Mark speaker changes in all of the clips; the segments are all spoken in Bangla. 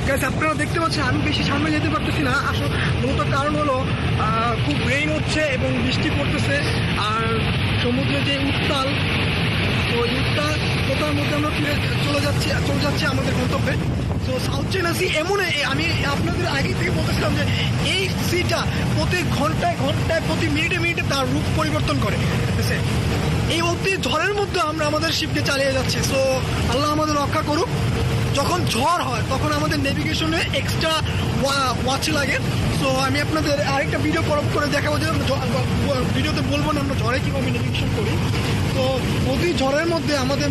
Speaker 1: গাইস আপনারা দেখতে পাচ্ছেন আমি বেশি সামনে যেতে পারতেছি না। আসলে মূলত কারণ হলো খুব রেইন হচ্ছে এবং বৃষ্টি পড়তেছে, আর সমুদ্রে যে উত্তাল, তো এই উত্তালতার মধ্যে আমরা চলে যাচ্ছি আমাদের গন্তব্যে। তো সাউথ চায়না সি এমন, আমি আপনাদের আগে থেকে বলতেছিলাম যে এই সিটা প্রতি ঘন্টায় প্রতি মিনিটে তার রূপ পরিবর্তন করে। ঠিক আছে, এই অতি ঝড়ের মধ্যে আমরা আমাদের শিপকে চালিয়ে যাচ্ছি। সো আল্লাহ আমাদের রক্ষা করুক। যখন ঝড় হয় তখন আমাদের নেভিগেশনে এক্সট্রা ওয়াচ লাগে। সো আমি আপনাদের আরেকটা ভিডিও করে দেখাবো যে ভিডিওতে বলবো না আমরা ঝড়ে কীভাবে নেভিগেশন করি। তো প্রতি ঝড়ের মধ্যে আমাদের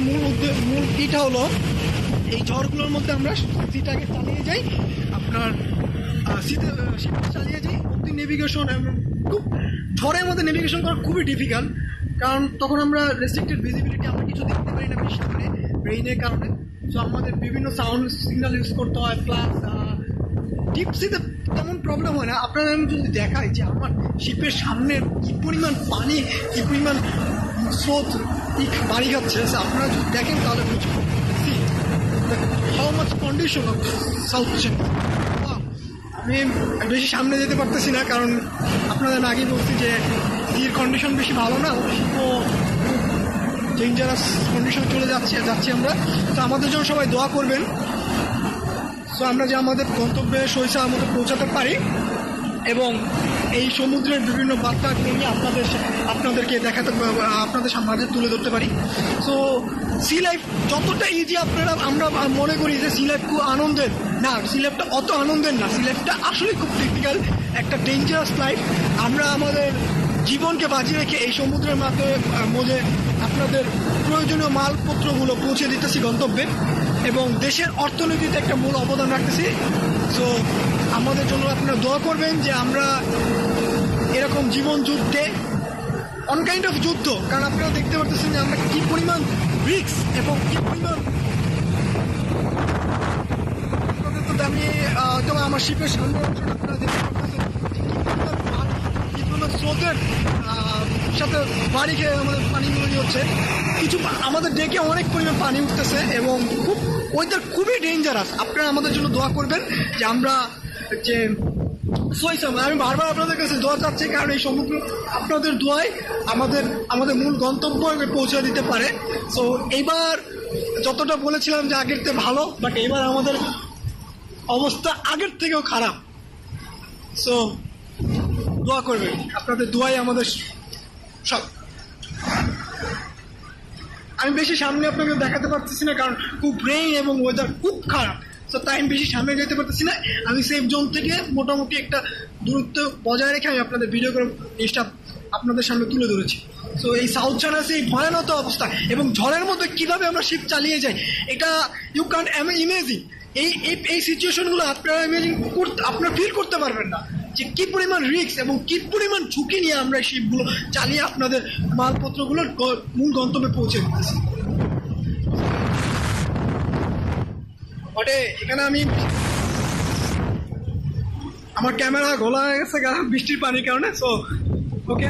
Speaker 1: মূল কিটা হলো এই ঝড়গুলোর মধ্যে আমরা সিটাকে চালিয়ে যাই, আপনার শিপটা চালিয়ে যাই। প্রতি নেভিগেশন খুব ঝড়ের মধ্যে নেভিগেশন করা খুবই ডিফিকাল্ট, কারণ তখন আমরা রেস্ট্রিক্টেড ভিজিবিলিটি, আমরা কিছু দেখতে পারি না বেশি করে রেইনের কারণে। সো আমাদের বিভিন্ন সাউন্ড সিগন্যাল ইউজ করতে হয়। প্লাস ডিপসিতে তেমন প্রবলেম হয় না। আপনারা আমি যদি দেখাই যে আমার শিপের সামনে কী পরিমাণ পানি, কী পরিমাণ স্রোত পানি খাচ্ছে, আপনারা যদি দেখেন তাহলে বুঝবেন how much condition of south China. আমি বেশি সামনে যেতে পারতেছি না, কারণ আপনাদের আগেই বলছি যে সির কন্ডিশন বেশি ভালো না, শিপও ডেঞ্জারাস কন্ডিশন চলে যাচ্ছি আমরা। তো আমাদের জন্য সবাই দোয়া করবেন, সো আমরা যে আমাদের গন্তব্যে সহিসার মতো পৌঁছাতে পারি এবং এই সমুদ্রের বিভিন্ন বার্তা নিয়ে আপনাদেরকে দেখাতে, আপনাদের মাঝে তুলে ধরতে পারি। সো সি লাইফ যতটা ইজি আমরা মনে করি যে সি লাইফ খুব আনন্দের, না, সি লাইফটা অত আনন্দের না। সি লাইফটা আসলে খুব ক্রিটিক্যাল একটা ডেঞ্জারাস লাইফ। আমরা আমাদের জীবনকে বাজিয়ে রেখে এই সমুদ্রের মধ্যে আপনাদের প্রয়োজনীয় মালপত্রগুলো পৌঁছে দিতেছি গন্তব্যে এবং দেশের অর্থনীতিতে একটা মূল অবদান রাখতেছি। সো আমাদের জন্য আপনারা দোয়া করবেন যে আমরা এরকম জীবন যুদ্ধে, অন কাইন্ড অফ যুদ্ধ, কারণ আপনারা দেখতে পারতেছেন যে আমরা কী পরিমাণ রিস্ক এবং কী পরিমাণ, আমি তবে আমার শিপের সামনে আপনারা দেখতে পারতেছেন কী পরিমাণ স্রোতের সাথে বাড়ি খেয়ে আমাদের পানিগুলো হচ্ছে। কিছু আমাদের ডেকে অনেক পরিমাণ পানি উঠতেছে এবং ওয়েদার খুবই ডেঞ্জারাস। আপনারা আমাদের জন্য দোয়া করবেন যে আমরা যে আমি বারবার আপনাদের কাছে দোয়া চাচ্ছি, কারণ এই সমুদ্র আপনাদের দোয়ায় আমাদের মূল গন্তব্য পৌঁছে দিতে পারে। সো এইবার যতটা বলেছিলাম যে আগের থেকে ভালো, বাট এবার আমাদের অবস্থা আগের থেকেও খারাপ। সো দোয়া করবেন, আপনাদের দোয়াই আমাদের সব। আমি বেশি সামনে আপনাকে দেখাতে পারতেছি না, কারণ খুব রেইন এবং ওয়েদার খুব খারাপ। তো তাই আমি বেশি সামনে যেতে পারতেছি না। আমি সেফ জোন থেকে মোটামুটি একটা দূরত্ব বজায় রেখে আমি আপনাদের ভিডিও করে জিনিসটা আপনাদের সামনে তুলে ধরেছি। সো এই সাউথ চায়না সি ভয়ানক অবস্থা এবং ঝড়ের মধ্যে কীভাবে আমরা শিপ চালিয়ে যাই, এটা ইউ ক্যান্ট ইমেজিন। এই সিচুয়েশনগুলো আপনারা ফিল করতে পারবেন না যে কী পরিমাণ রিস্ক এবং কী পরিমাণ ঝুঁকি নিয়ে আমরা শিপগুলো চালিয়ে আপনাদের মালপত্রগুলোর মূল গন্তব্যে পৌঁছে দিতেছি। এখানে আমার ক্যামেরা ঘোলা হয়ে গেছে বৃষ্টির পানির কারণে। So okay.